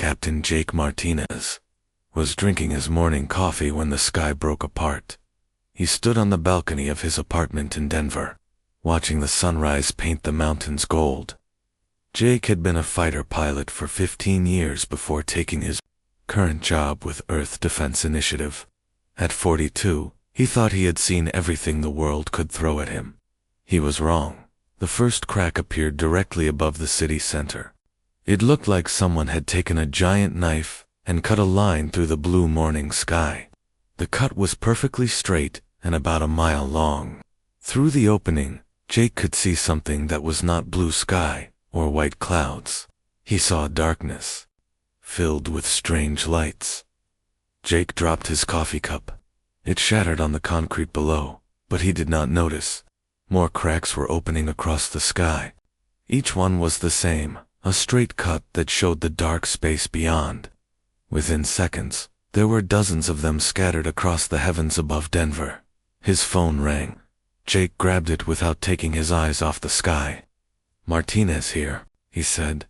Captain Jake Martinez was drinking his morning coffee when the sky broke apart. He stood on the balcony of his apartment in Denver, watching the sunrise paint the mountains gold. Jake had been a fighter pilot for 15 years before taking his current job with Earth Defense Initiative. At 42, he thought he had seen everything the world could throw at him. He was wrong. The first crack appeared directly above the city center. It looked like someone had taken a giant knife and cut a line through the blue morning sky. The cut was perfectly straight and about a mile long. Through the opening, Jake could see something that was not blue sky or white clouds. He saw darkness, filled with strange lights. Jake dropped his coffee cup. It shattered on the concrete below, but he did not notice. More cracks were opening across the sky. Each one was the same, a straight cut that showed the dark space beyond. Within seconds, there were dozens of them scattered across the heavens above Denver. His phone rang. Jake grabbed it without taking his eyes off the sky. "Martinez here," he said.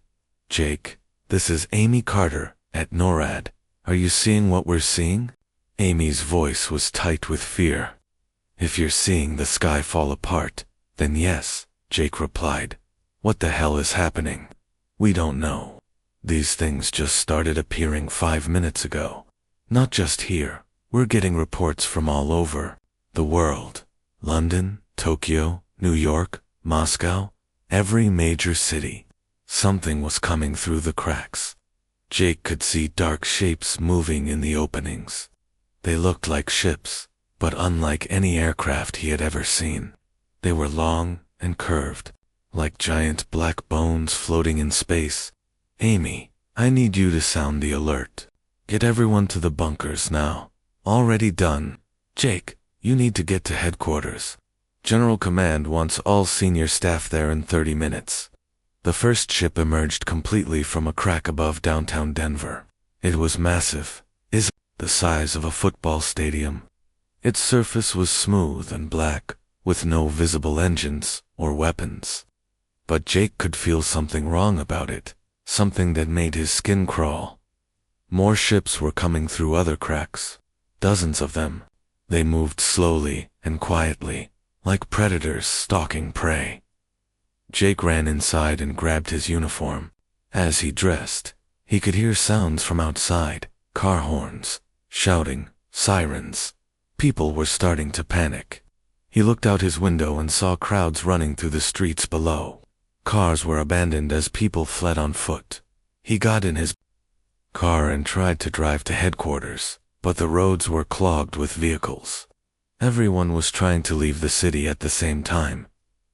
"Jake, this is Amy Carter at NORAD. Are you seeing what we're seeing?" Amy's voice was tight with fear. "If you're seeing the sky fall apart, then yes," Jake replied. "What the hell is happening?" "We don't know. These things just started appearing 5 minutes ago. Not just here. We're getting reports from all over the world. London, Tokyo, New York, Moscow, every major city. Something was coming through the cracks." Jake could see dark shapes moving in the openings. They looked like ships, but unlike any aircraft he had ever seen. They were long and curved, like giant black bones floating in space. "Amy, I need you to sound the alert. Get everyone to the bunkers now." "Already done." "Jake, you need to get to headquarters. General Command wants all senior staff there in 30 minutes. The first ship emerged completely from a crack above downtown Denver. It was massive, the size of a football stadium. Its surface was smooth and black, with no visible engines or weapons. But Jake could feel something wrong about it, something that made his skin crawl. More ships were coming through other cracks, dozens of them. They moved slowly and quietly, like predators stalking prey. Jake ran inside and grabbed his uniform. As he dressed, he could hear sounds from outside, car horns, shouting, sirens. People were starting to panic. He looked out his window and saw crowds running through the streets below. Cars were abandoned as people fled on foot. He got in his car and tried to drive to headquarters, but the roads were clogged with vehicles. Everyone was trying to leave the city at the same time.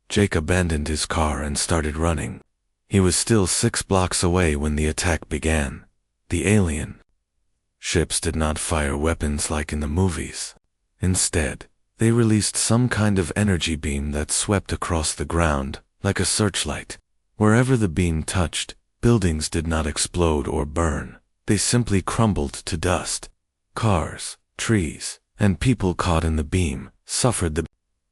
Jake abandoned his car and started running. He was still 6 blocks away when the attack began. The alien ships did not fire weapons like in the movies. Instead, they released some kind of energy beam that swept across the ground, like a searchlight. Wherever the beam touched, buildings did not explode or burn. They simply crumbled to dust. Cars, trees, and people caught in the beam suffered the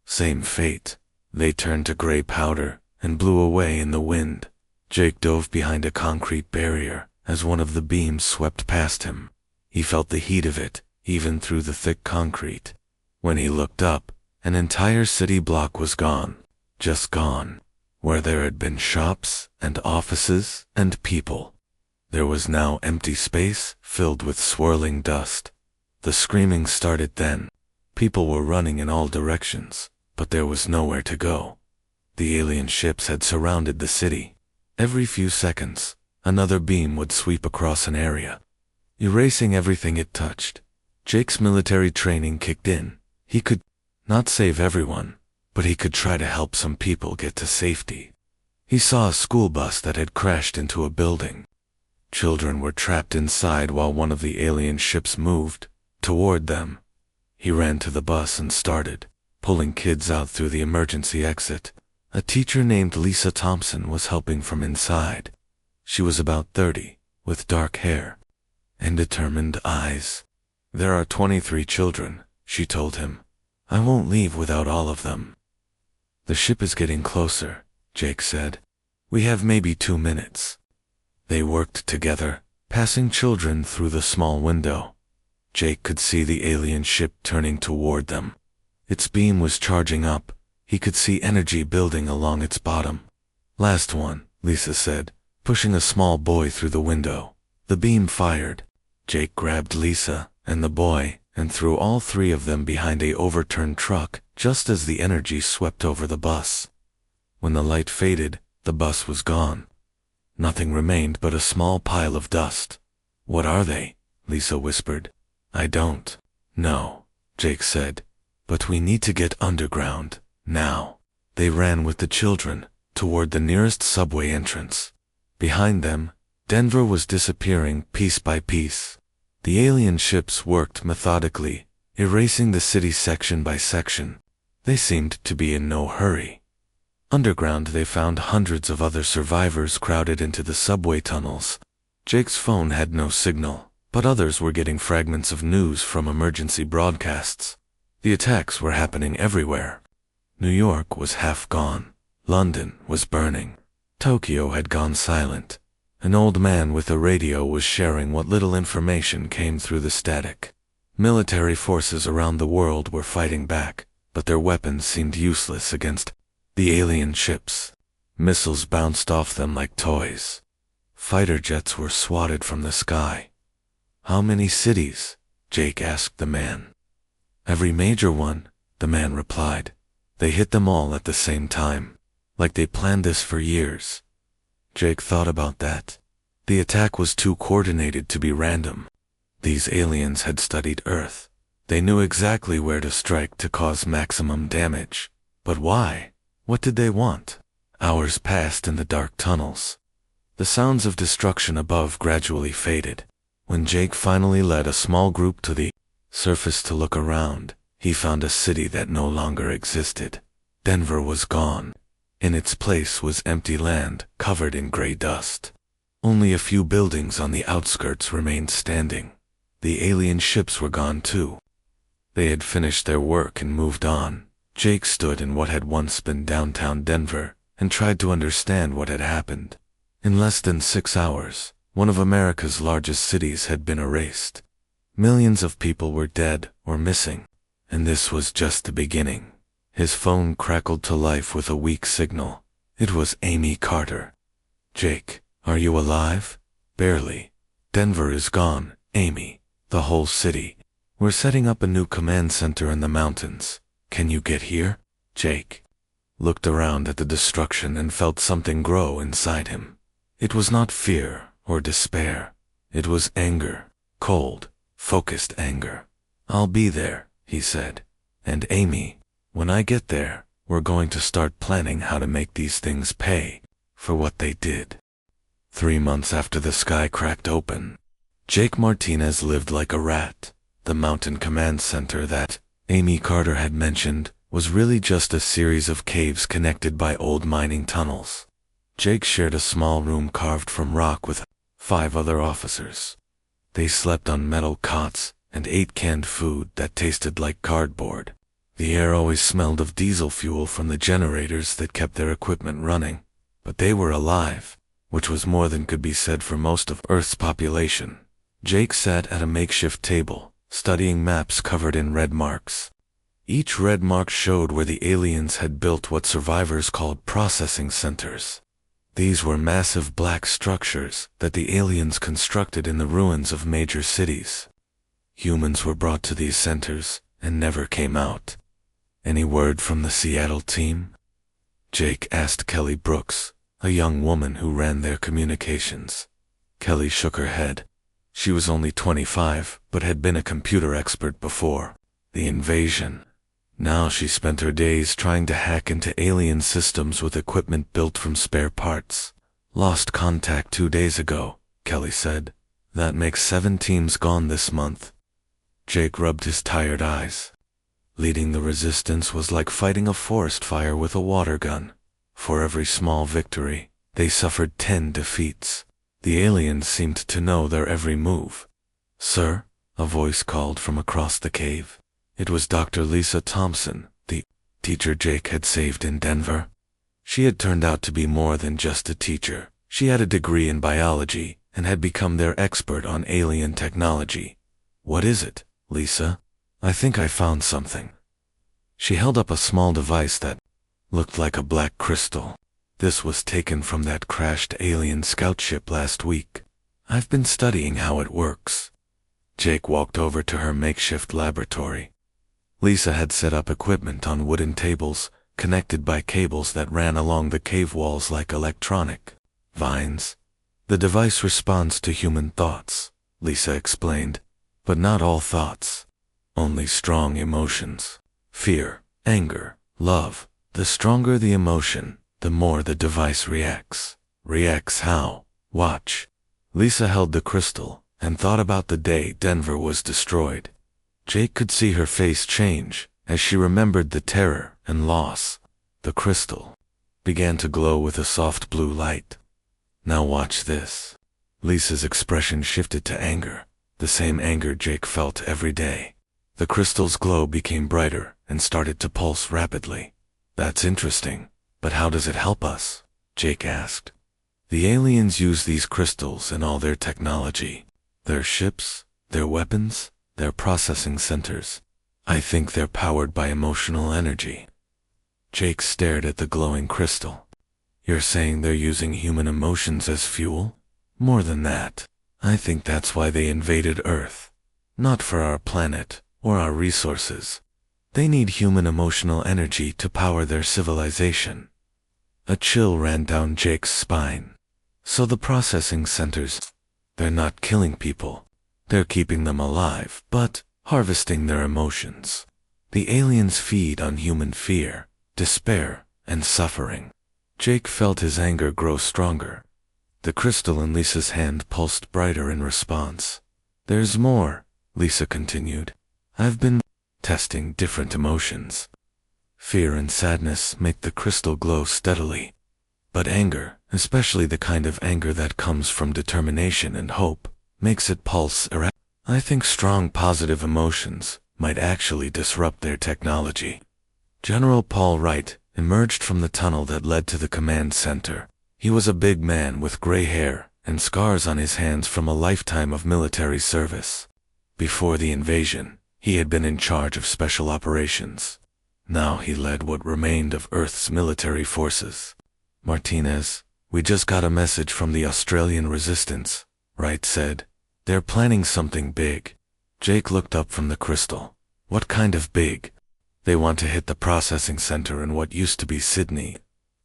same fate. They turned to gray powder and blew away in the wind. Jake dove behind a concrete barrier as one of the beams swept past him. He felt the heat of it, even through the thick concrete. When he looked up, an entire city block was gone. Just gone. Where there had been shops and offices and people, there was now empty space filled with swirling dust. The screaming started then. People were running in all directions, but there was nowhere to go. The alien ships had surrounded the city. Every few seconds, another beam would sweep across an area, erasing everything it touched. Jake's military training kicked in. He could not save everyone, but he could try to help some people get to safety. He saw a school bus that had crashed into a building. Children were trapped inside while one of the alien ships moved toward them. He ran to the bus and started pulling kids out through the emergency exit. A teacher named Lisa Thompson was helping from inside. She was about 30, with dark hair and determined eyes. "There are 23 children," she told him. "I won't leave without all of them." "The ship is getting closer," Jake said. "We have maybe 2 minutes." They worked together, passing children through the small window. Jake could see the alien ship turning toward them. Its beam was charging up. He could see energy building along its bottom. "Last one," Lisa said, pushing a small boy through the window. The beam fired. Jake grabbed Lisa and the boy and threw all three of them behind a overturned truck just as the energy swept over the bus. When the light faded, the bus was gone. Nothing remained but a small pile of dust. "What are they?" Lisa whispered. "I don't know," Jake said. "But we need to get underground, now." They ran with the children toward the nearest subway entrance. Behind them, Denver was disappearing piece by piece. The alien ships worked methodically, erasing the city section by section. They seemed to be in no hurry. Underground they found hundreds of other survivors crowded into the subway tunnels. Jake's phone had no signal, but others were getting fragments of news from emergency broadcasts. The attacks were happening everywhere. New York was half gone. London was burning. Tokyo had gone silent. An old man with a radio was sharing what little information came through the static. Military forces around the world were fighting back, but their weapons seemed useless against the alien ships. Missiles bounced off them like toys. Fighter jets were swatted from the sky. "How many cities?" Jake asked the man. "Every major one," the man replied. "They hit them all at the same time, like they planned this for years." Jake thought about that. The attack was too coordinated to be random. These aliens had studied Earth. They knew exactly where to strike to cause maximum damage. But why? What did they want? Hours passed in the dark tunnels. The sounds of destruction above gradually faded. When Jake finally led a small group to the surface to look around, he found a city that no longer existed. Denver was gone. In its place was empty land covered in gray dust. Only a few buildings on the outskirts remained standing. The alien ships were gone too. They had finished their work and moved on. Jake stood in what had once been downtown Denver and tried to understand what had happened. In less than 6 hours, one of America's largest cities had been erased. Millions of people were dead or missing, and this was just the beginning. His phone crackled to life with a weak signal. It was Amy Carter. "Jake, are you alive?" "Barely. Denver is gone, Amy. The whole city. We're setting up a new command center in the mountains. Can you get here?" Jake looked around at the destruction and felt something grow inside him. It was not fear or despair. It was anger, cold, focused anger. "I'll be there," he said. "And Amy, when I get there, we're going to start planning how to make these things pay for what they did." 3 months after the sky cracked open, Jake Martinez lived like a rat. The mountain command center that Amy Carter had mentioned was really just a series of caves connected by old mining tunnels. Jake shared a small room carved from rock with 5 other officers. They slept on metal cots and ate canned food that tasted like cardboard. The air always smelled of diesel fuel from the generators that kept their equipment running, but they were alive, which was more than could be said for most of Earth's population. Jake sat at a makeshift table, studying maps covered in red marks. Each red mark showed where the aliens had built what survivors called processing centers. These were massive black structures that the aliens constructed in the ruins of major cities. Humans were brought to these centers and never came out. "Any word from the Seattle team?" Jake asked Kelly Brooks, a young woman who ran their communications. Kelly shook her head. She was only 25, but had been a computer expert before the invasion. Now she spent her days trying to hack into alien systems with equipment built from spare parts. "Lost contact 2 days ago," Kelly said. "That makes 7 teams gone this month." Jake rubbed his tired eyes. Leading the resistance was like fighting a forest fire with a water gun. For every small victory, they suffered 10 defeats. The aliens seemed to know their every move. "Sir?" a voice called from across the cave. It was Dr. Lisa Thompson, the teacher Jake had saved in Denver. She had turned out to be more than just a teacher. She had a degree in biology and had become their expert on alien technology. "What is it, Lisa?" "I think I found something." She held up a small device that looked like a black crystal. "This was taken from that crashed alien scout ship last week. I've been studying how it works." Jake walked over to her makeshift laboratory. Lisa had set up equipment on wooden tables, connected by cables that ran along the cave walls like electronic vines. "The device responds to human thoughts," Lisa explained, "but not all thoughts. Only strong emotions. Fear, anger, love. The stronger the emotion, the more the device reacts." "Reacts how?" "Watch." Lisa held the crystal and thought about the day Denver was destroyed. Jake could see her face change as she remembered the terror and loss. The crystal began to glow with a soft blue light. "Now watch this." Lisa's expression shifted to anger, the same anger Jake felt every day. The crystal's glow became brighter and started to pulse rapidly. "That's interesting, but how does it help us?" Jake asked. "The aliens use these crystals in all their technology. Their ships, their weapons, their processing centers. I think they're powered by emotional energy." Jake stared at the glowing crystal. "You're saying they're using human emotions as fuel?" "More than that. I think that's why they invaded Earth. Not for our planet or our resources. They need human emotional energy to power their civilization." A chill ran down Jake's spine. "So the processing centers, they're not killing people. They're keeping them alive, but harvesting their emotions. The aliens feed on human fear, despair, and suffering." Jake felt his anger grow stronger. The crystal in Lisa's hand pulsed brighter in response. "There's more," Lisa continued. "I've been testing different emotions. Fear and sadness make the crystal glow steadily. But anger, especially the kind of anger that comes from determination and hope, makes it pulse erratic. I think strong positive emotions might actually disrupt their technology." General Paul Wright emerged from the tunnel that led to the command center. He was a big man with gray hair and scars on his hands from a lifetime of military service. Before the invasion, he had been in charge of special operations. Now he led what remained of Earth's military forces. "Martinez, we just got a message from the Australian resistance," Wright said. "They're planning something big." Jake looked up from the crystal. "What kind of big?" "They want to hit the processing center in what used to be Sydney.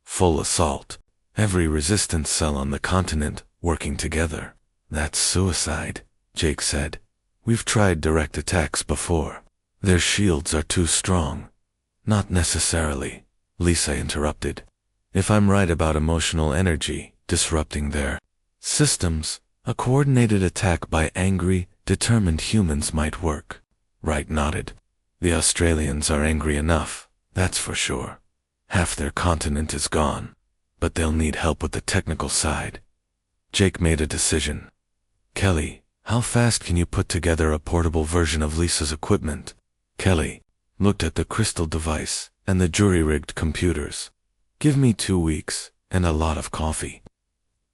Full assault. Every resistance cell on the continent working together." "That's suicide," Jake said. "We've tried direct attacks before. Their shields are too strong." "Not necessarily," Lisa interrupted. "If I'm right about emotional energy disrupting their systems, a coordinated attack by angry, determined humans might work." Wright nodded. "The Australians are angry enough, that's for sure. Half their continent is gone, but they'll need help with the technical side." Jake made a decision. "Kelly, how fast can you put together a portable version of Lisa's equipment?" Kelly looked at the crystal device and the jury-rigged computers. "Give me 2 weeks and a lot of coffee."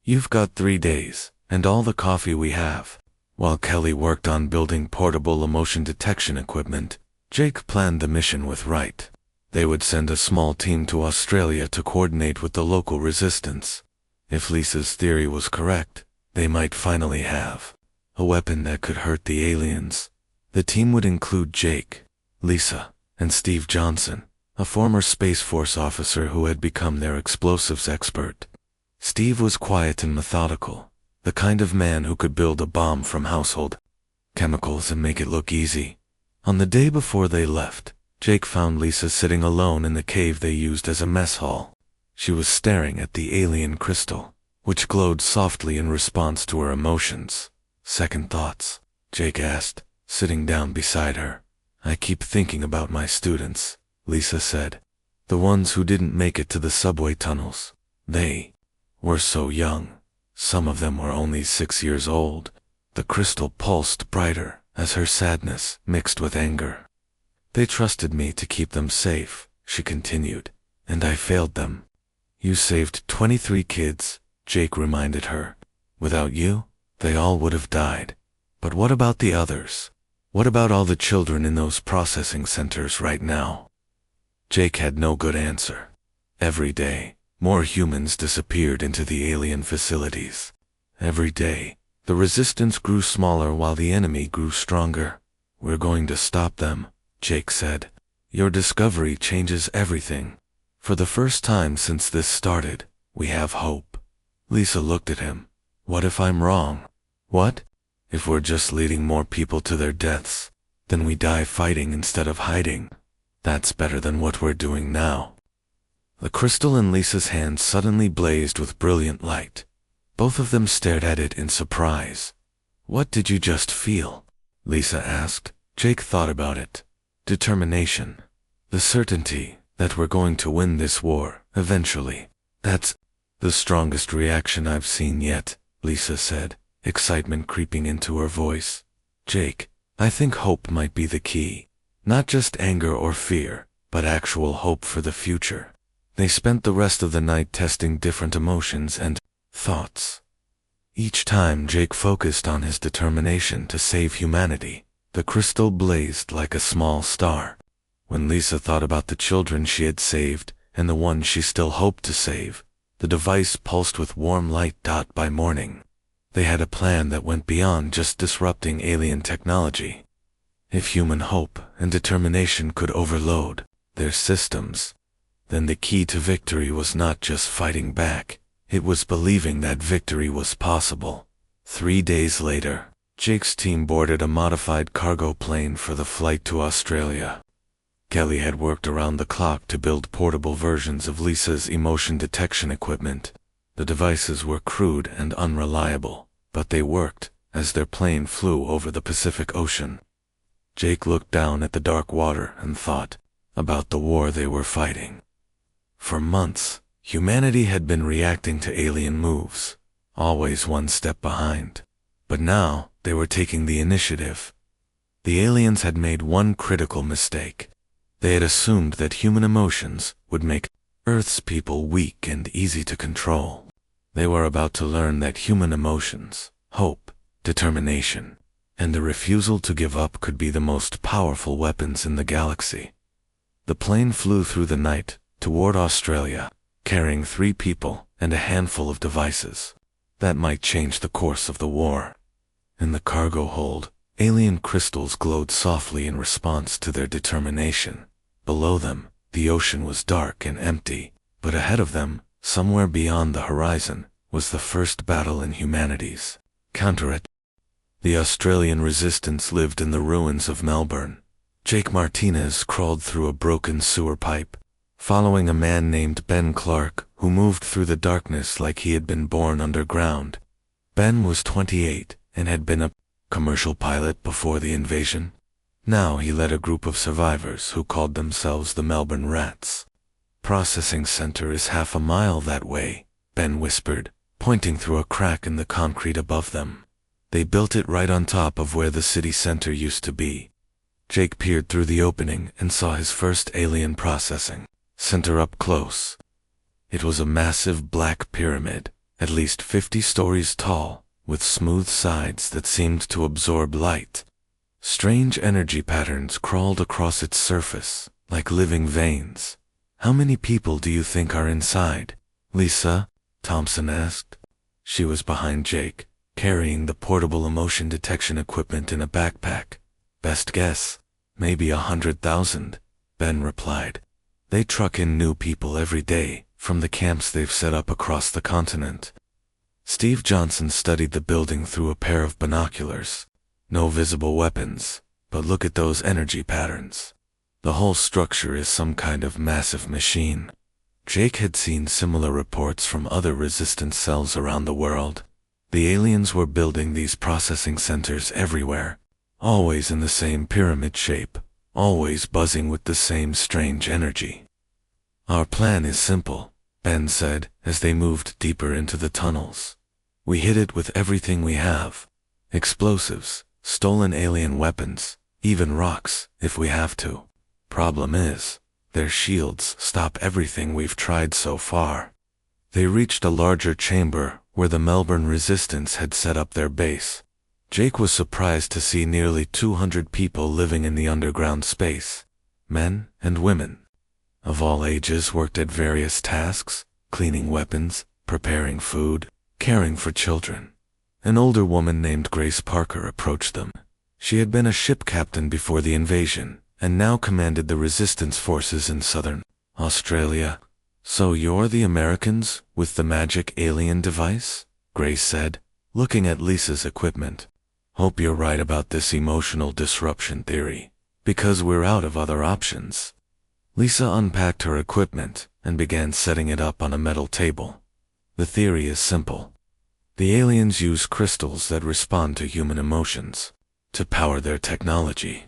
"You've got 3 days and all the coffee we have." While Kelly worked on building portable emotion detection equipment, Jake planned the mission with Wright. They would send a small team to Australia to coordinate with the local resistance. If Lisa's theory was correct, they might finally have a weapon that could hurt the aliens. The team would include Jake, Lisa, and Steve Johnson, a former Space Force officer who had become their explosives expert. Steve was quiet and methodical, the kind of man who could build a bomb from household chemicals and make it look easy. On the day before they left, Jake found Lisa sitting alone in the cave they used as a mess hall. She was staring at the alien crystal, which glowed softly in response to her emotions. "Second thoughts?" Jake asked, sitting down beside her. "I keep thinking about my students," Lisa said. "The ones who didn't make it to the subway tunnels. They were so young. Some of them were only 6 years old." The crystal pulsed brighter as her sadness mixed with anger. "They trusted me to keep them safe," she continued, "and I failed them." "You saved 23 kids," Jake reminded her. "Without you, they all would have died. But what about the others? What about all the children in those processing centers right now? Jake had no good answer. Every day, more humans disappeared into the alien facilities. Every day, the resistance grew smaller while the enemy grew stronger. We're going to stop them, Jake said. Your discovery changes everything. For the first time since this started, we have hope. Lisa looked at him. What if I'm wrong? What? If we're just leading more people to their deaths, then we die fighting instead of hiding. That's better than what we're doing now. The crystal in Lisa's hand suddenly blazed with brilliant light. Both of them stared at it in surprise. What did you just feel? Lisa asked. Jake thought about it. Determination. The certainty that we're going to win this war, eventually. That's the strongest reaction I've seen yet, Lisa said, excitement creeping into her voice. Jake, I think hope might be the key. Not just anger or fear, but actual hope for the future. They spent the rest of the night testing different emotions and thoughts. Each time Jake focused on his determination to save humanity, the crystal blazed like a small star. When Lisa thought about the children she had saved and the ones she still hoped to save, the device pulsed with warm light. By morning, they had a plan that went beyond just disrupting alien technology. If human hope and determination could overload their systems, then the key to victory was not just fighting back, it was believing that victory was possible. 3 days later, Jake's team boarded a modified cargo plane for the flight to Australia. Kelly had worked around the clock to build portable versions of Lisa's emotion detection equipment. The devices were crude and unreliable, but they worked as their plane flew over the Pacific Ocean. Jake looked down at the dark water and thought about the war they were fighting. For months, humanity had been reacting to alien moves, always one step behind. But now, they were taking the initiative. The aliens had made one critical mistake. They had assumed that human emotions would make Earth's people weak and easy to control. They were about to learn that human emotions, hope, determination, and the refusal to give up could be the most powerful weapons in the galaxy. The plane flew through the night toward Australia, carrying 3 people and a handful of devices that might change the course of the war. In the cargo hold, alien crystals glowed softly in response to their determination. Below them, the ocean was dark and empty, but ahead of them, somewhere beyond the horizon, was the first battle in humanity's counter-attack. The Australian resistance lived in the ruins of Melbourne. Jake Martinez crawled through a broken sewer pipe, following a man named Ben Clark, who moved through the darkness like he had been born underground. Ben was 28 and had been a commercial pilot before the invasion. Now he led a group of survivors who called themselves the Melbourne Rats. Processing center is half a mile that way, Ben whispered, pointing through a crack in the concrete above them. They built it right on top of where the city center used to be. Jake peered through the opening and saw his first alien processing center up close. It was a massive black pyramid, at least 50 stories tall, with smooth sides that seemed to absorb light. Strange energy patterns crawled across its surface, like living veins. How many people do you think are inside? Lisa? Thompson asked. She was behind Jake, carrying the portable emotion detection equipment in a backpack. Best guess, maybe 100,000, Ben replied. They truck in new people every day, from the camps they've set up across the continent. Steve Johnson studied the building through a pair of binoculars. No visible weapons, but look at those energy patterns. The whole structure is some kind of massive machine. Jake had seen similar reports from other resistance cells around the world. The aliens were building these processing centers everywhere, always in the same pyramid shape, always buzzing with the same strange energy. Our plan is simple, Ben said as they moved deeper into the tunnels. We hit it with everything we have. Explosives, stolen alien weapons, even rocks, if we have to. Problem is, their shields stop everything we've tried so far. They reached a larger chamber where the Melbourne Resistance had set up their base. Jake was surprised to see nearly 200 people living in the underground space. Men and women of all ages worked at various tasks, cleaning weapons, preparing food, caring for children. An older woman named Grace Parker approached them. She had been a ship captain before the invasion, and now commanded the resistance forces in southern Australia. "So you're the Americans with the magic alien device?" Grace said, looking at Lisa's equipment. "Hope you're right about this emotional disruption theory, because we're out of other options." Lisa unpacked her equipment and began setting it up on a metal table. "The theory is simple. The aliens use crystals that respond to human emotions to power their technology.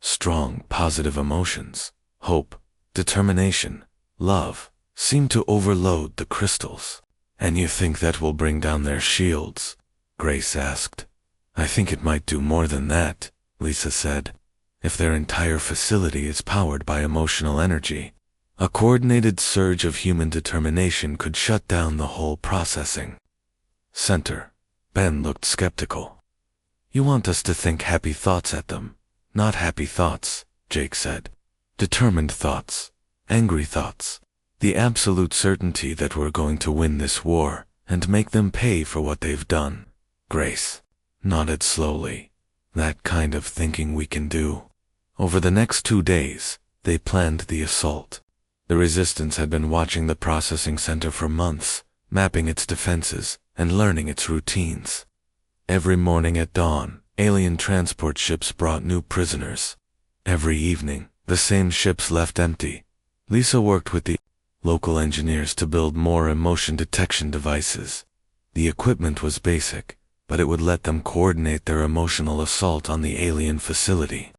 Strong, positive emotions, hope, determination, love, seem to overload the crystals." "And you think that will bring down their shields?" Grace asked. "I think it might do more than that," Lisa said. "If their entire facility is powered by emotional energy, a coordinated surge of human determination could shut down the whole processing center." Ben looked skeptical. "You want us to think happy thoughts at them?" "Not happy thoughts," Jake said. "Determined thoughts, angry thoughts. The absolute certainty that we're going to win this war and make them pay for what they've done." Grace nodded slowly. "That kind of thinking we can do." Over the next 2 days, they planned the assault. The Resistance had been watching the processing center for months, mapping its defenses and learning its routines. Every morning at dawn, alien transport ships brought new prisoners. Every evening, the same ships left empty. Lisa worked with the local engineers to build more emotion detection devices. The equipment was basic, but it would let them coordinate their emotional assault on the alien facility.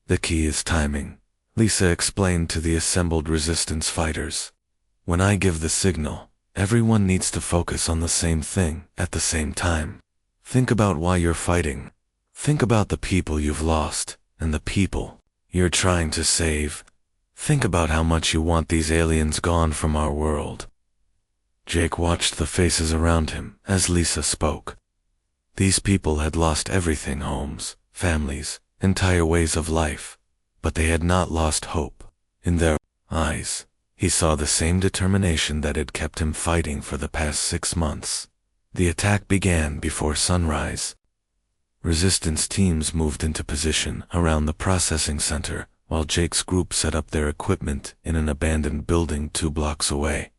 "The key is timing," Lisa explained to the assembled Resistance fighters. "When I give the signal, everyone needs to focus on the same thing at the same time. Think about why you're fighting. Think about the people you've lost and the people you're trying to save. Think about how much you want these aliens gone from our world." Jake watched the faces around him as Lisa spoke. These people had lost everything: homes, families, entire ways of life, but they had not lost hope. In their eyes, he saw the same determination that had kept him fighting for the past 6 months. The attack began before sunrise. Resistance teams moved into position around the processing center, while Jake's group set up their equipment in an abandoned building 2 blocks away.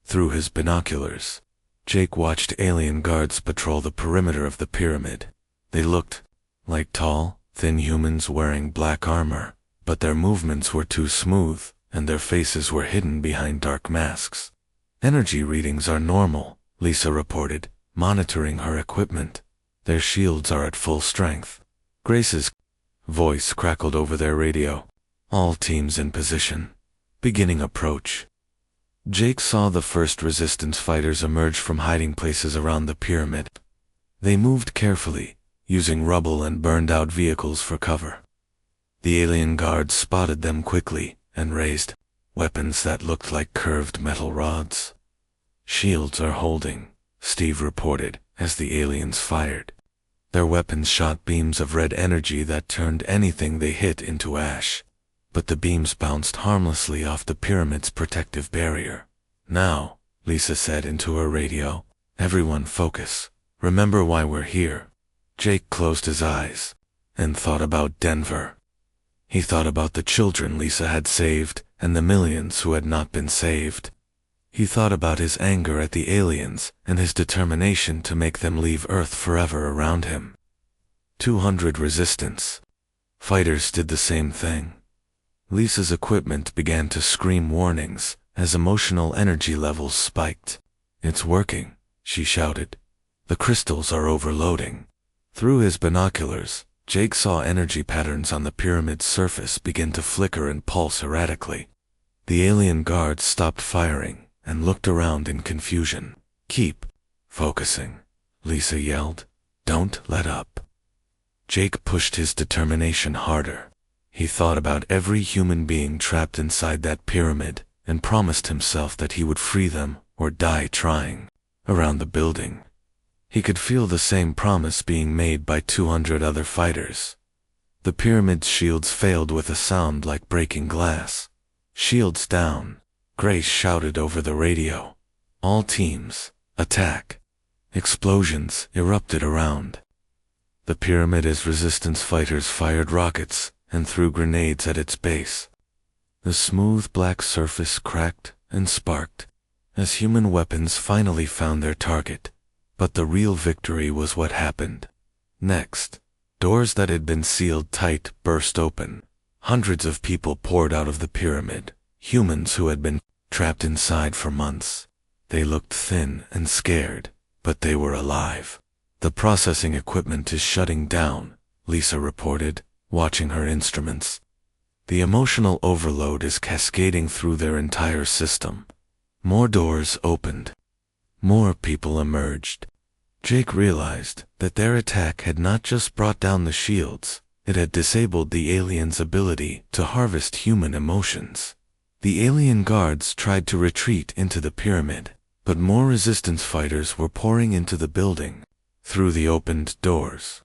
Through his binoculars, Jake watched alien guards patrol the perimeter of the pyramid. They looked like tall, thin humans wearing black armor, but their movements were too smooth, and their faces were hidden behind dark masks. "Energy readings are normal," Lisa reported, monitoring her equipment. "Their shields are at full strength." Grace's voice crackled over their radio. "All teams in position. Beginning approach." Jake saw the first Resistance fighters emerge from hiding places around the pyramid. They moved carefully, using rubble and burned-out vehicles for cover. The alien guards spotted them quickly and raised weapons that looked like curved metal rods. "Shields are holding," Steve reported as the aliens fired. Their weapons shot beams of red energy that turned anything they hit into ash. But the beams bounced harmlessly off the pyramid's protective barrier. "Now," Lisa said into her radio, "everyone focus. Remember why we're here." Jake closed his eyes and thought about Denver. He thought about the children Lisa had saved and the millions who had not been saved. He thought about his anger at the aliens and his determination to make them leave Earth forever around him. 200 Resistance fighters did the same thing. Lisa's equipment began to scream warnings as emotional energy levels spiked. "It's working," she shouted. "The crystals are overloading." Through his binoculars, Jake saw energy patterns on the pyramid's surface begin to flicker and pulse erratically. The alien guards stopped firing and looked around in confusion. "Keep focusing," Lisa yelled. "Don't let up." Jake pushed his determination harder. He thought about every human being trapped inside that pyramid and promised himself that he would free them or die trying. Around the building, he could feel the same promise being made by 200 other fighters. The pyramid's shields failed with a sound like breaking glass. "Shields down," Grace shouted over the radio. "All teams, attack." Explosions erupted around. The pyramid's resistance fighters fired rockets and threw grenades at its base. The smooth black surface cracked and sparked as human weapons finally found their target. But the real victory was what happened next. Doors that had been sealed tight burst open. Hundreds of people poured out of the pyramid, humans who had been trapped inside for months. They looked thin and scared, but they were alive. "The processing equipment is shutting down," Lisa reported, watching her instruments. "The emotional overload is cascading through their entire system." More doors opened. More people emerged. Jake realized that their attack had not just brought down the shields, it had disabled the aliens' ability to harvest human emotions. The alien guards tried to retreat into the pyramid, but more resistance fighters were pouring into the building, through the opened doors.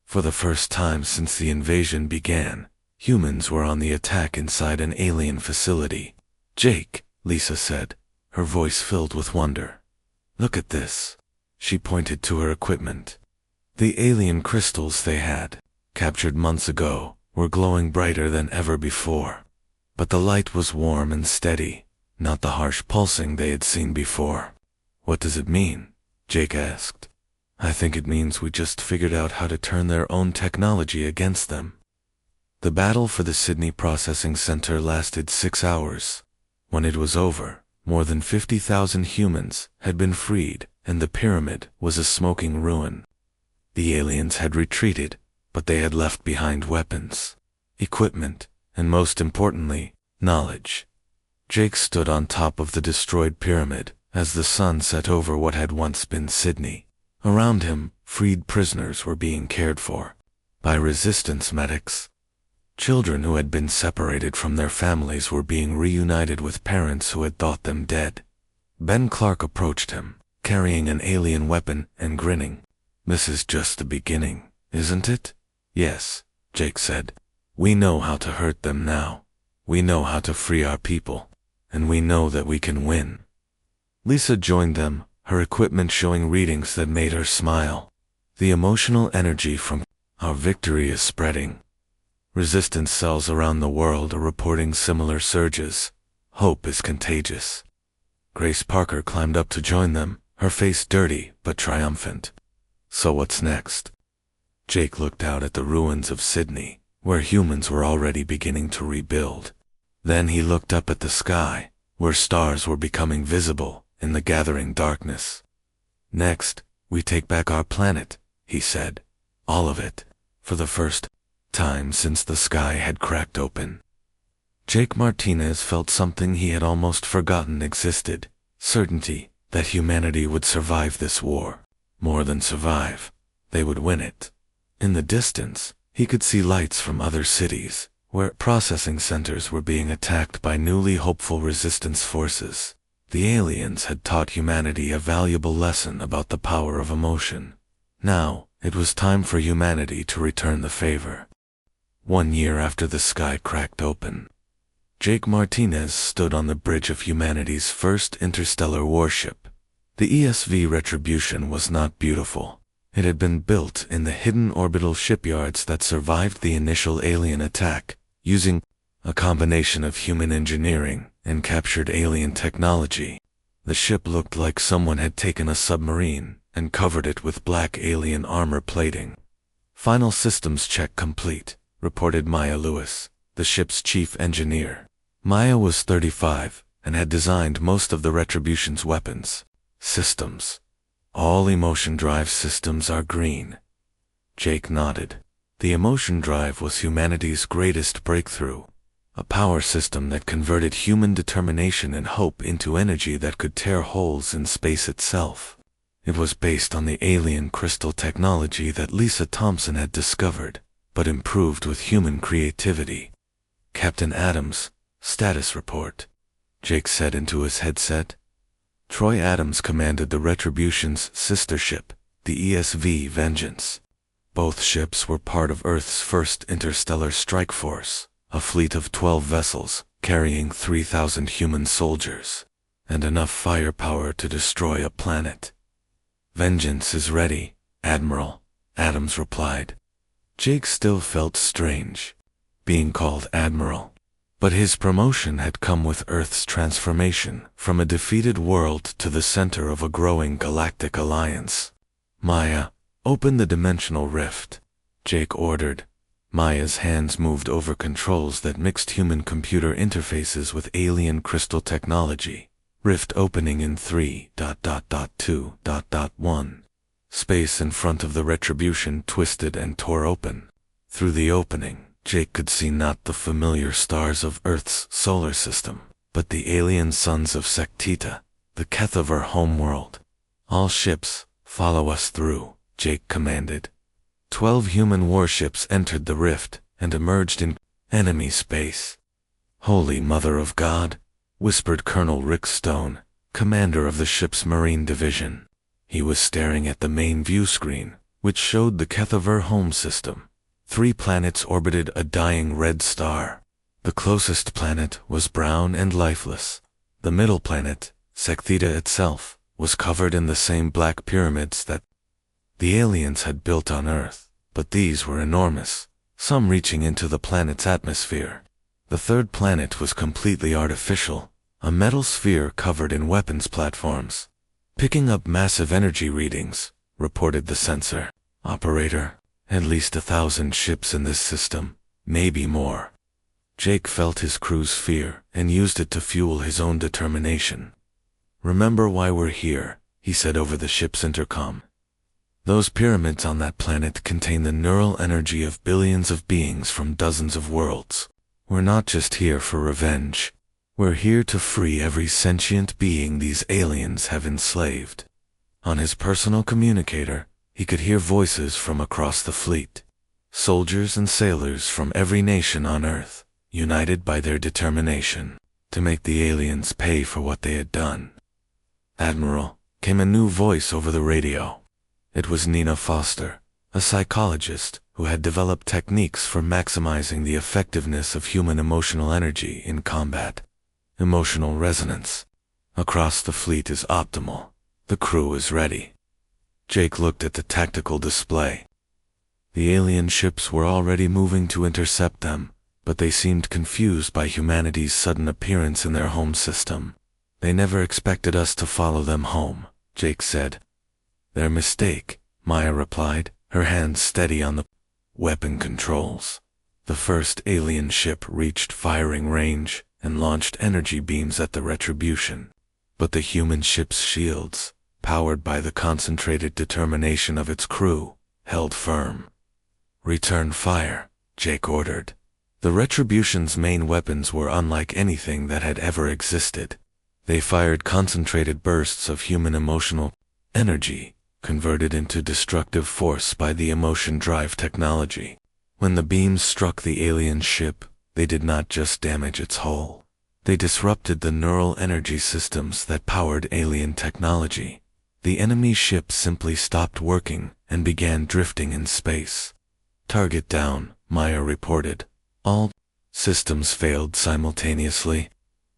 For the first time since the invasion began, humans were on the attack inside an alien facility. "Jake," Lisa said, her voice filled with wonder. "Look at this." She pointed to her equipment. The alien crystals they had, captured months ago, were glowing brighter than ever before. But the light was warm and steady, not the harsh pulsing they had seen before. "What does it mean?" Jake asked. "I think it means we just figured out how to turn their own technology against them." The battle for the Sydney Processing Center lasted 6 hours. When it was over, more than 50,000 humans had been freed, and the pyramid was a smoking ruin. The aliens had retreated, but they had left behind weapons, equipment, and most importantly, knowledge. Jake stood on top of the destroyed pyramid as the sun set over what had once been Sydney. Around him, freed prisoners were being cared for by resistance medics. Children who had been separated from their families were being reunited with parents who had thought them dead. Ben Clark approached him, carrying an alien weapon and grinning. "This is just the beginning, isn't it?" "Yes," Jake said. "We know how to hurt them now. We know how to free our people. And we know that we can win." Lisa joined them, her equipment showing readings that made her smile. "The emotional energy from our victory is spreading. Resistance cells around the world are reporting similar surges. Hope is contagious." Grace Parker climbed up to join them, her face dirty but triumphant. "So what's next?" Jake looked out at the ruins of Sydney, where humans were already beginning to rebuild. Then he looked up at the sky, where stars were becoming visible in the gathering darkness. "Next, we take back our planet," he said. "All of it, for the first time since the sky had cracked open." Jake Martinez felt something he had almost forgotten existed, certainty that humanity would survive this war. More than survive, they would win it. In the distance, he could see lights from other cities, where processing centers were being attacked by newly hopeful resistance forces. The aliens had taught humanity a valuable lesson about the power of emotion. Now, it was time for humanity to return the favor. 1 year after the sky cracked open, Jake Martinez stood on the bridge of humanity's first interstellar warship. The ESV Retribution was not beautiful. It had been built in the hidden orbital shipyards that survived the initial alien attack, using a combination of human engineering and captured alien technology. The ship looked like someone had taken a submarine and covered it with black alien armor plating. "Final systems check complete," reported Maya Lewis, the ship's chief engineer. Maya was 35 and had designed most of the Retribution's weapons. "Systems. All emotion drive systems are green." Jake nodded. The emotion drive was humanity's greatest breakthrough, a power system that converted human determination and hope into energy that could tear holes in space itself. It was based on the alien crystal technology that Lisa Thompson had discovered, but improved with human creativity. "Captain Adams, status report," Jake said into his headset. Troy Adams commanded the Retribution's sister ship, the ESV Vengeance. Both ships were part of Earth's first interstellar strike force, a fleet of 12 vessels carrying 3,000 human soldiers, and enough firepower to destroy a planet. "Vengeance is ready, Admiral," Adams replied. Jake still felt strange, being called Admiral. But his promotion had come with Earth's transformation from a defeated world to the center of a growing galactic alliance. "Maya, open the dimensional rift," Jake ordered. Maya's hands moved over controls that mixed human-computer interfaces with alien crystal technology. Rift opening in 3.2.1. Space in front of the Retribution twisted and tore open. Through the opening, Jake could see not the familiar stars of Earth's solar system, but the alien suns of Sectita, the Kethavar homeworld. "All ships, follow us through," Jake commanded. 12 human warships entered the rift and emerged in enemy space. "Holy Mother of God," whispered Colonel Rick Stone, commander of the ship's Marine Division. He was staring at the main view screen, which showed the Kethavar home system. 3 planets orbited a dying red star. The closest planet was brown and lifeless. The middle planet, Sectita itself, was covered in the same black pyramids that the aliens had built on Earth, but these were enormous, some reaching into the planet's atmosphere. The third planet was completely artificial, a metal sphere covered in weapons platforms. "Picking up massive energy readings," reported the sensor. "Operator, at least 1,000 ships in this system, maybe more." Jake felt his crew's fear and used it to fuel his own determination. "Remember why we're here," he said over the ship's intercom. "Those pyramids on that planet contain the neural energy of billions of beings from dozens of worlds. We're not just here for revenge. We're here to free every sentient being these aliens have enslaved." On his personal communicator, he could hear voices from across the fleet. Soldiers and sailors from every nation on Earth, united by their determination to make the aliens pay for what they had done. "Admiral," came a new voice over the radio. It was Nina Foster, a psychologist who had developed techniques for maximizing the effectiveness of human emotional energy in combat. "Emotional resonance across the fleet is optimal. The crew is ready." Jake looked at the tactical display. The alien ships were already moving to intercept them, but they seemed confused by humanity's sudden appearance in their home system. "They never expected us to follow them home," Jake said. "Their mistake," Maya replied, her hands steady on the weapon controls. The first alien ship reached firing range and launched energy beams at the Retribution. But the human ship's shields, powered by the concentrated determination of its crew, held firm. "Return fire," Jake ordered. The Retribution's main weapons were unlike anything that had ever existed. They fired concentrated bursts of human emotional energy, converted into destructive force by the emotion drive technology. When the beams struck the alien ship, they did not just damage its hull. They disrupted the neural energy systems that powered alien technology. The enemy ship simply stopped working and began drifting in space. "Target down," Maya reported. All systems failed simultaneously.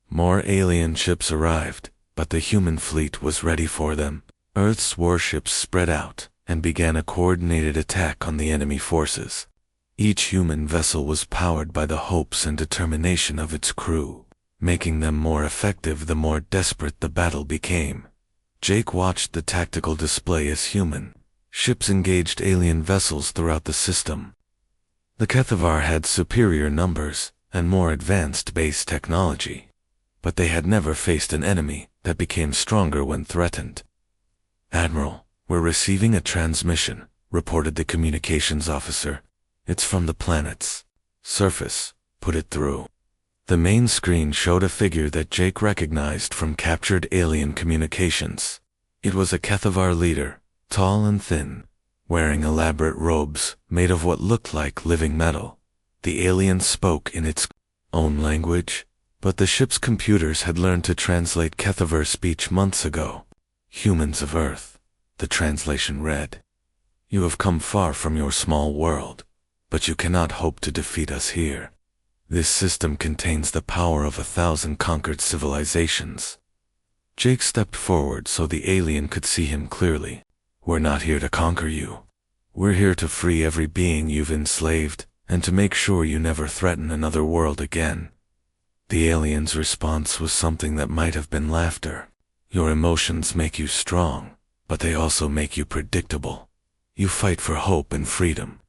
More alien ships arrived, but the human fleet was ready for them. Earth's warships spread out and began a coordinated attack on the enemy forces. Each human vessel was powered by the hopes and determination of its crew, making them more effective the more desperate the battle became. Jake watched the tactical display as human ships engaged alien vessels throughout the system. The Kethavar had superior numbers and more advanced base technology, but they had never faced an enemy that became stronger when threatened. "Admiral, we're receiving a transmission," reported the communications officer. "It's from the planet's surface. Put it through." The main screen showed a figure that Jake recognized from captured alien communications. It was a Kethavar leader, tall and thin, wearing elaborate robes made of what looked like living metal. The alien spoke in its own language, But the ship's computers had learned to translate Kethavar speech months ago. Humans of Earth. The translation read, "You have come far from your small world, but you cannot hope to defeat us here. This system contains the power of 1,000 conquered civilizations." Jake stepped forward so the alien could see him clearly. "We're not here to conquer you. We're here to free every being you've enslaved, and to make sure you never threaten another world again." The alien's response was something that might have been laughter. "Your emotions make you strong, but they also make you predictable. You fight for hope and freedom.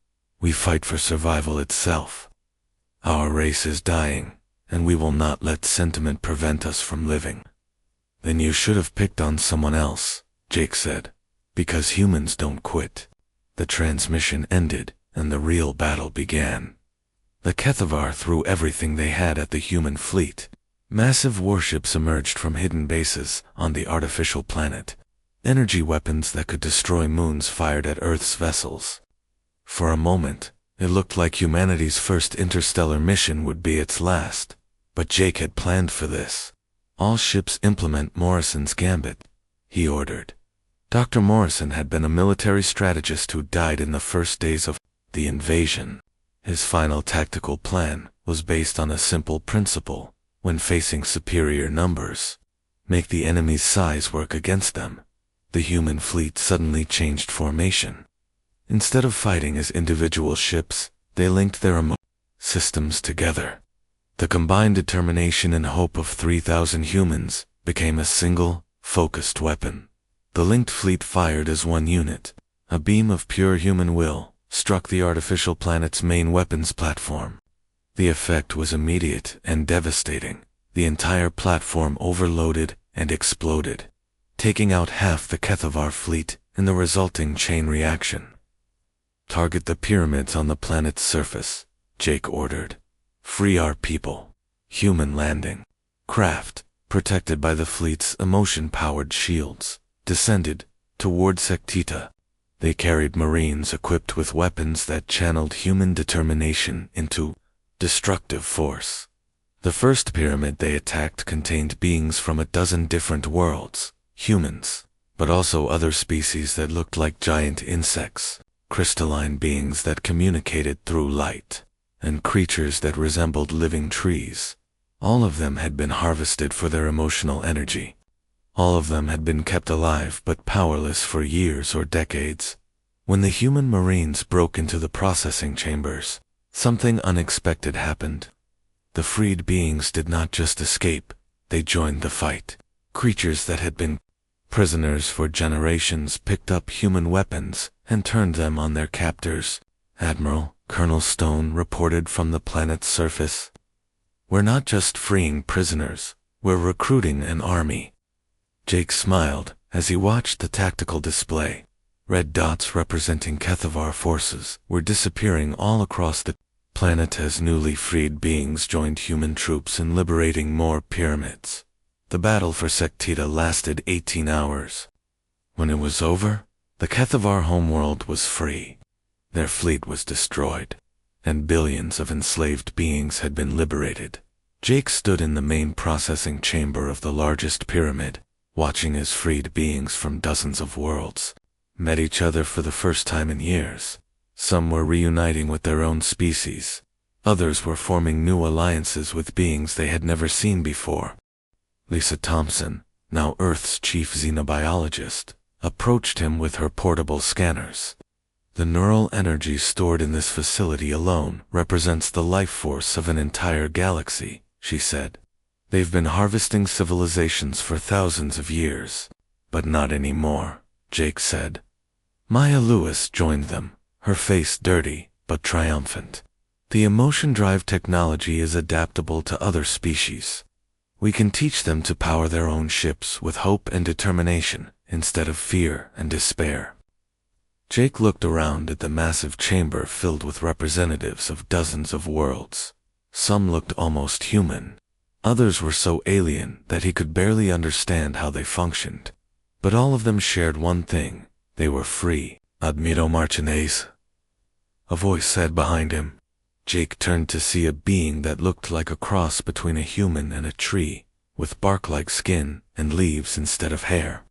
We fight for survival itself. Our race is dying, and we will not let sentiment prevent us from living." "Then you should have picked on someone else," Jake said, "because humans don't quit." The transmission ended, and the real battle began. The Kethavar threw everything they had at the human fleet. Massive warships emerged from hidden bases on the artificial planet. Energy weapons that could destroy moons fired at Earth's vessels. For a moment, it looked like humanity's first interstellar mission would be its last, but Jake had planned for this. "All ships implement Morrison's gambit," he ordered. Dr. Morrison had been a military strategist who died in the first days of the invasion. His final tactical plan was based on a simple principle: when facing superior numbers, make the enemy's size work against them. The human fleet suddenly changed formation. Instead of fighting as individual ships, they linked their systems together. The combined determination and hope of 3,000 humans became a single, focused weapon. The linked fleet fired as one unit. A beam of pure human will struck the artificial planet's main weapons platform. The effect was immediate and devastating. The entire platform overloaded and exploded, taking out half the Kethavar fleet in the resulting chain reaction. "Target the pyramids on the planet's surface," Jake ordered. "Free our people." Human landing. Craft, protected by the fleet's emotion-powered shields, descended toward Sektita. They carried Marines equipped with weapons that channeled human determination into destructive force. The first pyramid they attacked contained beings from a dozen different worlds, humans, but also other species that looked like giant insects, crystalline beings that communicated through light, and creatures that resembled living trees. All of them had been harvested for their emotional energy. All of them had been kept alive but powerless for years or decades. When the human Marines broke into the processing chambers, something unexpected happened. The freed beings did not just escape, they joined the fight. Creatures that had been prisoners for generations picked up human weapons and turned them on their captors. Admiral Colonel Stone reported from the planet's surface. "We're not just freeing prisoners, we're recruiting an army." Jake smiled as he watched the tactical display. Red dots representing Kethavar forces were disappearing all across the planet as newly freed beings joined human troops in liberating more pyramids. The battle for Sektita lasted 18 hours. When it was over, the Kethavar homeworld was free. Their fleet was destroyed, and billions of enslaved beings had been liberated. Jake stood in the main processing chamber of the largest pyramid, watching as freed beings from dozens of worlds met each other for the first time in years. Some were reuniting with their own species. Others were forming new alliances with beings they had never seen before. Lisa Thompson, now Earth's chief xenobiologist, approached him with her portable scanners. "The neural energy stored in this facility alone represents the life force of an entire galaxy," she said. "They've been harvesting civilizations for thousands of years, but not anymore," Jake said. Maya Lewis joined them, her face dirty but triumphant. "The emotion drive technology is adaptable to other species. We can teach them to power their own ships with hope and determination instead of fear and despair." Jake looked around at the massive chamber filled with representatives of dozens of worlds. Some looked almost human. Others were so alien that he could barely understand how they functioned. But all of them shared one thing: they were free. "Admiral Martinez," a voice said behind him. Jake turned to see a being that looked like a cross between a human and a tree, with bark-like skin and leaves instead of hair.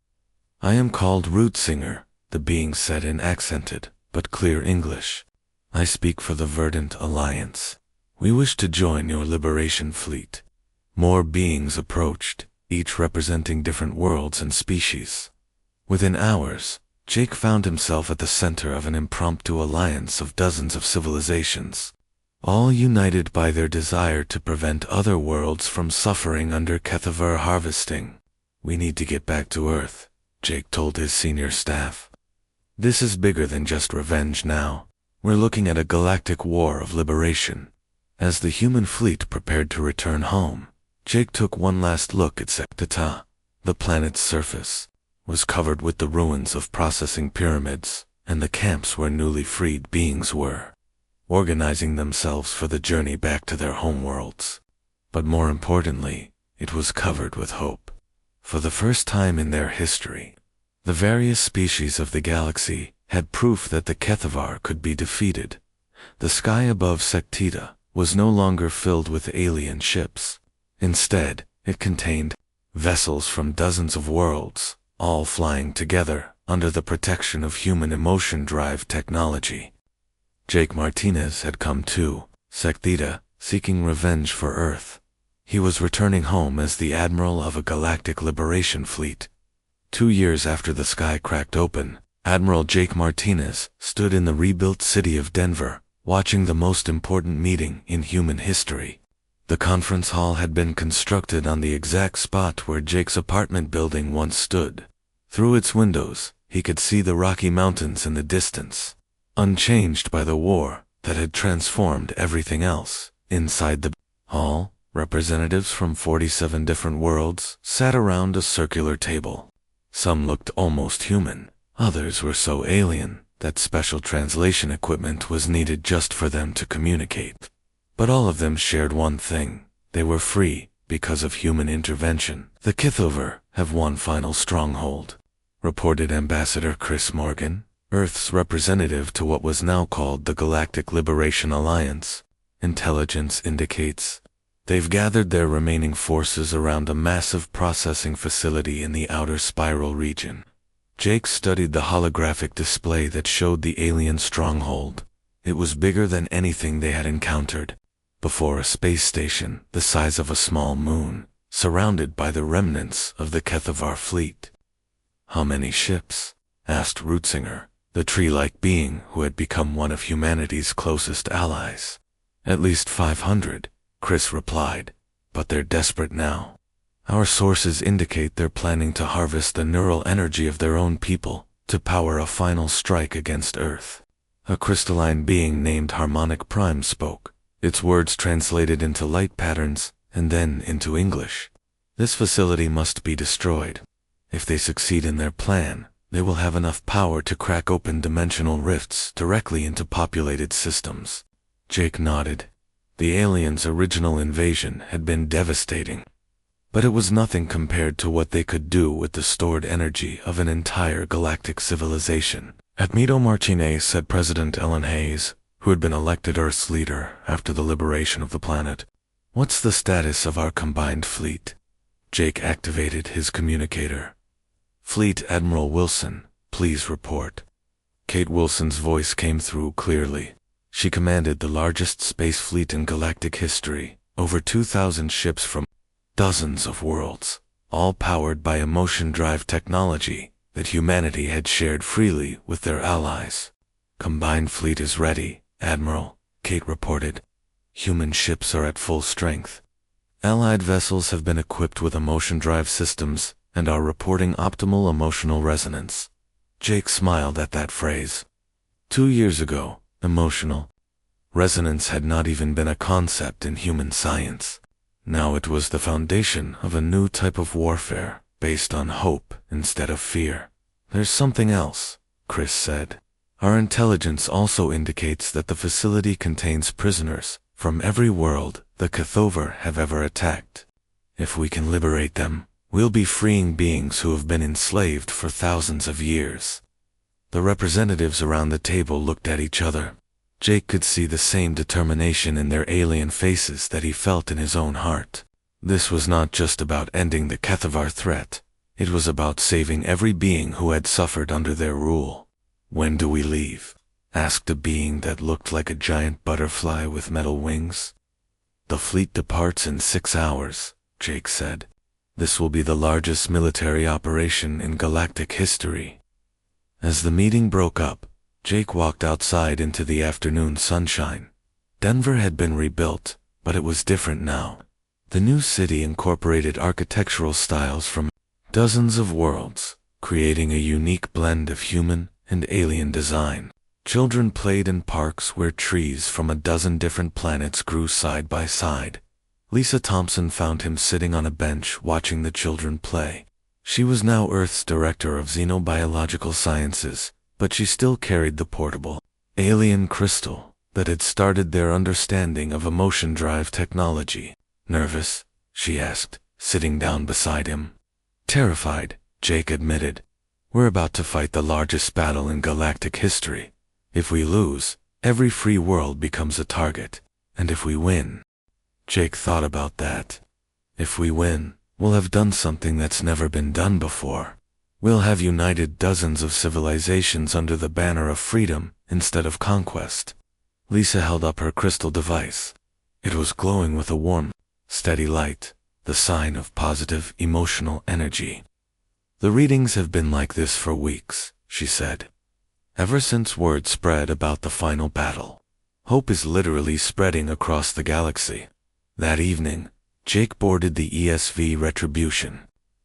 "I am called Root Singer," the being said in accented but clear English. "I speak for the Verdant Alliance. We wish to join your liberation fleet." More beings approached, each representing different worlds and species. Within hours, Jake found himself at the center of an impromptu alliance of dozens of civilizations, all united by their desire to prevent other worlds from suffering under Kethavar harvesting. "We need to get back to Earth," Jake told his senior staff. "This is bigger than just revenge now. We're looking at a galactic war of liberation." As the human fleet prepared to return home, Jake took one last look at Sektata. The planet's surface was covered with the ruins of processing pyramids and the camps where newly freed beings were, organizing themselves for the journey back to their homeworlds. But more importantly, it was covered with hope. For the first time in their history, the various species of the galaxy had proof that the Kethavar could be defeated. The sky above Sektita was no longer filled with alien ships. Instead, it contained vessels from dozens of worlds, all flying together under the protection of human emotion drive technology. Jake Martinez had come to Sektita, seeking revenge for Earth. He was returning home as the admiral of a galactic liberation fleet. 2 years after the sky cracked open, Admiral Jake Martinez stood in the rebuilt city of Denver, watching the most important meeting in human history. The conference hall had been constructed on the exact spot where Jake's apartment building once stood. Through its windows, he could see the Rocky Mountains in the distance, unchanged by the war that had transformed everything else. Inside the hall, representatives from 47 different worlds sat around a circular table. Some looked almost human, others were so alien that special translation equipment was needed just for them to communicate. But all of them shared one thing: they were free because of human intervention. "The Kethavar have one final stronghold," reported Ambassador Chris Morgan, Earth's representative to what was now called the Galactic Liberation Alliance. "Intelligence indicates they've gathered their remaining forces around a massive processing facility in the outer spiral region." Jake studied the holographic display that showed the alien stronghold. It was bigger than anything they had encountered before, a space station the size of a small moon, surrounded by the remnants of the Kethavar fleet. "How many ships?" asked Rootsinger, the tree-like being who had become one of humanity's closest allies. "At least 500, Chris replied, "but they're desperate now. Our sources indicate they're planning to harvest the neural energy of their own people to power a final strike against Earth." A crystalline being named Harmonic Prime spoke, its words translated into light patterns and then into English. "This facility must be destroyed. If they succeed in their plan, they will have enough power to crack open dimensional rifts directly into populated systems." Jake nodded. The aliens' original invasion had been devastating, but it was nothing compared to what they could do with the stored energy of an entire galactic civilization. "Admiral Martinez," said President Ellen Hayes, who had been elected Earth's leader after the liberation of the planet, "what's the status of our combined fleet?" Jake activated his communicator. "Fleet Admiral Wilson, please report." Kate Wilson's voice came through clearly. She commanded the largest space fleet in galactic history, over 2,000 ships from dozens of worlds, all powered by emotion drive technology that humanity had shared freely with their allies. "Combined fleet is ready, Admiral," Kate reported. "Human ships are at full strength. Allied vessels have been equipped with emotion drive systems and are reporting optimal emotional resonance." Jake smiled at that phrase. 2 years ago, emotional resonance had not even been a concept in human science. Now it was the foundation of a new type of warfare, based on hope instead of fear. "There's something else," Chris said. "Our intelligence also indicates that the facility contains prisoners from every world the Kethavar have ever attacked. If we can liberate them, we'll be freeing beings who have been enslaved for thousands of years." The representatives around the table looked at each other. Jake could see the same determination in their alien faces that he felt in his own heart. This was not just about ending the Kethavar threat. It was about saving every being who had suffered under their rule. "When do we leave?" asked a being that looked like a giant butterfly with metal wings. "The fleet departs in 6 hours," Jake said. "This will be the largest military operation in galactic history." As the meeting broke up, Jake walked outside into the afternoon sunshine. Denver had been rebuilt, but it was different now. The new city incorporated architectural styles from dozens of worlds, creating a unique blend of human and alien design. Children played in parks where trees from a dozen different planets grew side by side. Lisa Thompson found him sitting on a bench watching the children play. She was now Earth's director of xenobiological sciences, but she still carried the portable alien crystal that had started their understanding of emotion drive technology. "Nervous?" she asked, sitting down beside him. "Terrified," Jake admitted. "We're about to fight the largest battle in galactic history. If we lose, every free world becomes a target. And if we win..." Jake thought about that. "If we win, we'll have done something that's never been done before. We'll have united dozens of civilizations under the banner of freedom instead of conquest." Lisa held up her crystal device. It was glowing with a warm, steady light, the sign of positive emotional energy. "The readings have been like this for weeks," she said. "Ever since word spread about the final battle. Hope is literally spreading across the galaxy." That evening, Jake boarded the ESV Retribution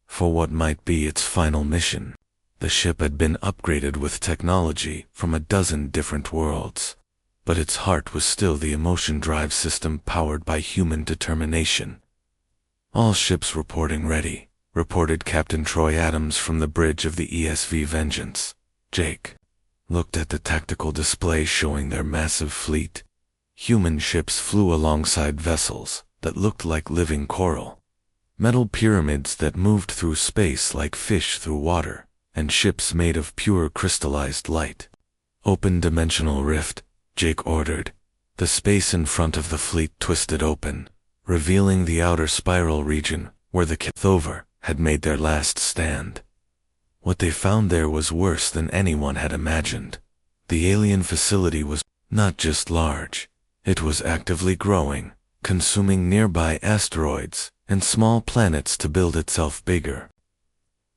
for what might be its final mission. The ship had been upgraded with technology from a dozen different worlds, but its heart was still the emotion drive system powered by human determination. "All ships reporting ready," reported Captain Troy Adams from the bridge of the ESV Vengeance. Jake looked at the tactical display showing their massive fleet. Human ships flew alongside vessels that looked like living coral, metal pyramids that moved through space like fish through water, and ships made of pure crystallized light. "Open dimensional rift," Jake ordered. The space in front of the fleet twisted open, revealing the outer spiral region where the Kethavar had made their last stand. What they found there was worse than anyone had imagined. The alien facility was not just large. It was actively growing, consuming nearby asteroids and small planets to build itself bigger.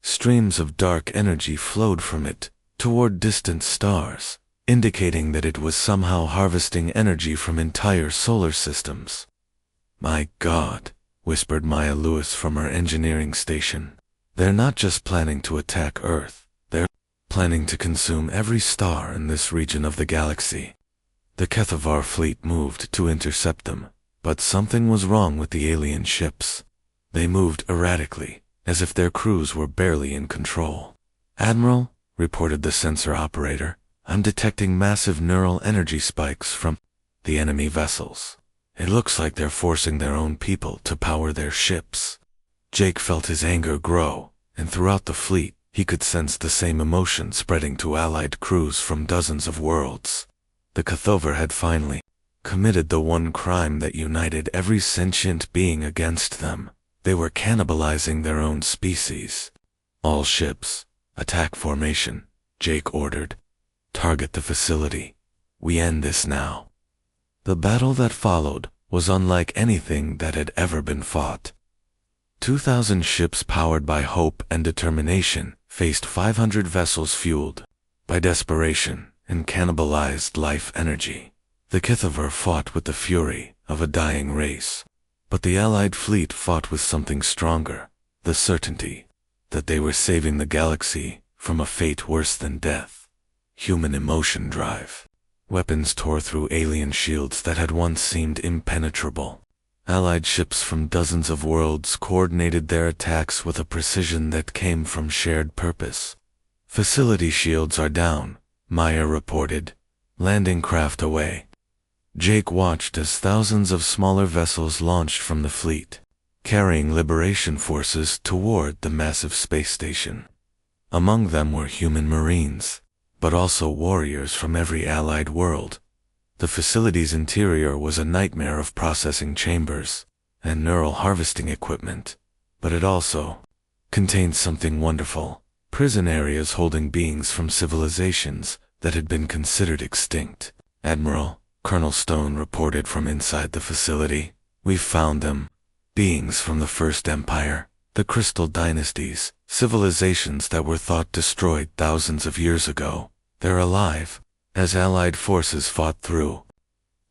Streams of dark energy flowed from it toward distant stars, indicating that it was somehow harvesting energy from entire solar systems. "My God," whispered Maya Lewis from her engineering station. "They're not just planning to attack Earth, they're planning to consume every star in this region of the galaxy." The Kethavar fleet moved to intercept them, but something was wrong with the alien ships. They moved erratically, as if their crews were barely in control. "Admiral," reported the sensor operator, "I'm detecting massive neural energy spikes from the enemy vessels. It looks like they're forcing their own people to power their ships." Jake felt his anger grow, and throughout the fleet, he could sense the same emotion spreading to allied crews from dozens of worlds. The Kethavar had finally committed the one crime that united every sentient being against them. They were cannibalizing their own species. "All ships, attack formation," Jake ordered. "Target the facility. We end this now." The battle that followed was unlike anything that had ever been fought. 2,000 ships powered by hope and determination faced 500 vessels fueled by desperation and cannibalized life energy. The Kethavar fought with the fury of a dying race, but the Allied fleet fought with something stronger, the certainty that they were saving the galaxy from a fate worse than death. Human emotion drive. Weapons tore through alien shields that had once seemed impenetrable. Allied ships from dozens of worlds coordinated their attacks with a precision that came from shared purpose. "Facility shields are down," Maya reported, landing craft away. Jake watched as thousands of smaller vessels launched from the fleet, carrying liberation forces toward the massive space station. Among them were human marines, but also warriors from every allied world. The facility's interior was a nightmare of processing chambers and neural harvesting equipment, but it also contained something wonderful: prison areas holding beings from civilizations that had been considered extinct. "Admiral," Colonel Stone reported from inside the facility, "we've found them. Beings from the First Empire, the Crystal Dynasties, civilizations that were thought destroyed thousands of years ago. They're alive, as Allied forces fought through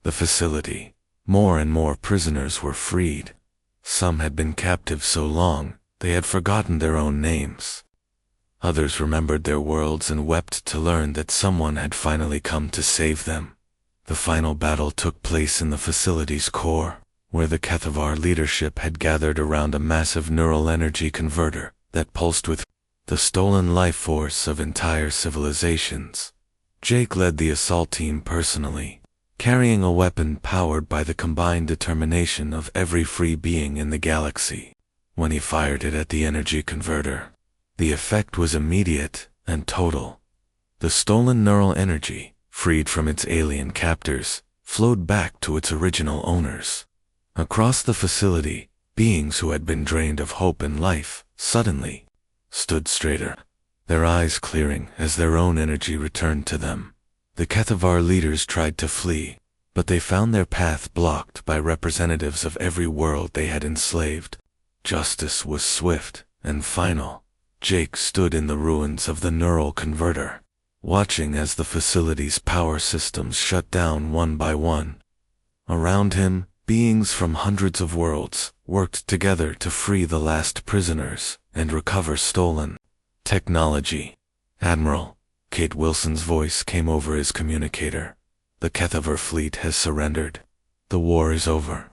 the facility. More and more prisoners were freed. Some had been captive so long, they had forgotten their own names. Others remembered their worlds and wept to learn that someone had finally come to save them." The final battle took place in the facility's core, where the Kethavar leadership had gathered around a massive neural energy converter that pulsed with the stolen life force of entire civilizations. Jake led the assault team personally, carrying a weapon powered by the combined determination of every free being in the galaxy. When he fired it at the energy converter, the effect was immediate and total. The stolen neural energy, freed from its alien captors, flowed back to its original owners. Across the facility, beings who had been drained of hope and life suddenly stood straighter, their eyes clearing as their own energy returned to them. The Kethavar leaders tried to flee, but they found their path blocked by representatives of every world they had enslaved. Justice was swift and final. Jake stood in the ruins of the neural converter, watching as the facility's power systems shut down one by one. Around him, beings from hundreds of worlds worked together to free the last prisoners and recover stolen technology. "Admiral," Kate Wilson's voice came over his communicator, "the Kethavar fleet has surrendered. The war is over."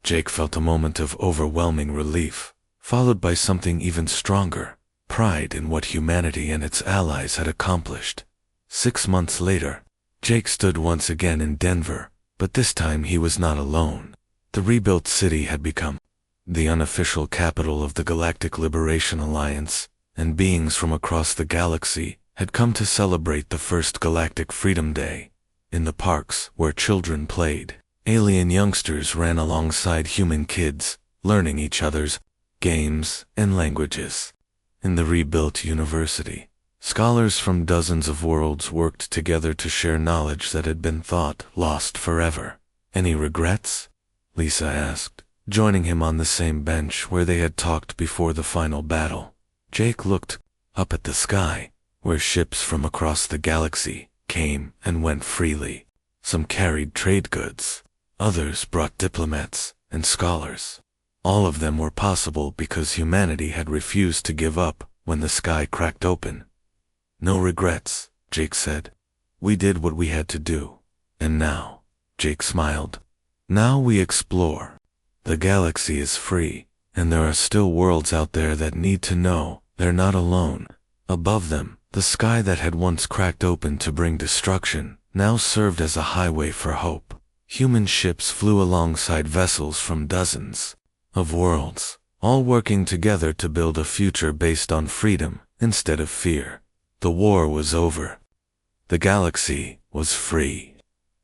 Jake felt a moment of overwhelming relief, followed by something even stronger: pride in what humanity and its allies had accomplished. 6 months later, Jake stood once again in Denver, but this time he was not alone. The rebuilt city had become the unofficial capital of the Galactic Liberation Alliance, and beings from across the galaxy had come to celebrate the first Galactic Freedom Day. In the parks where children played, alien youngsters ran alongside human kids, learning each other's games and languages. In the rebuilt university, scholars from dozens of worlds worked together to share knowledge that had been thought lost forever. "Any regrets?" Lisa asked, joining him on the same bench where they had talked before the final battle. Jake looked up at the sky, where ships from across the galaxy came and went freely. Some carried trade goods, others brought diplomats and scholars. All of them were possible because humanity had refused to give up when the sky cracked open. "No regrets," Jake said. "We did what we had to do. And now," Jake smiled, "now we explore. The galaxy is free, and there are still worlds out there that need to know they're not alone." Above them, the sky that had once cracked open to bring destruction now served as a highway for hope. Human ships flew alongside vessels from dozens of worlds, all working together to build a future based on freedom instead of fear. The war was over. The galaxy was free.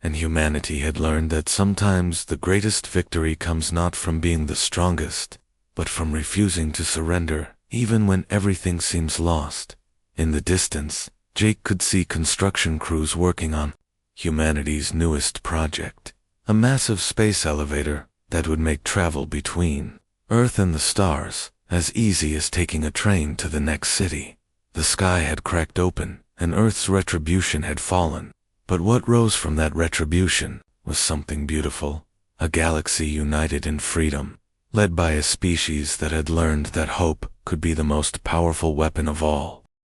And humanity had learned that sometimes the greatest victory comes not from being the strongest, but from refusing to surrender even when everything seems lost. In the distance, Jake could see construction crews working on humanity's newest project, a massive space elevator that would make travel between Earth and the stars as easy as taking a train to the next city. The sky had cracked open, and Earth's retribution had fallen. But what rose from that retribution was something beautiful: a galaxy united in freedom, led by a species that had learned that hope could be the most powerful weapon of all.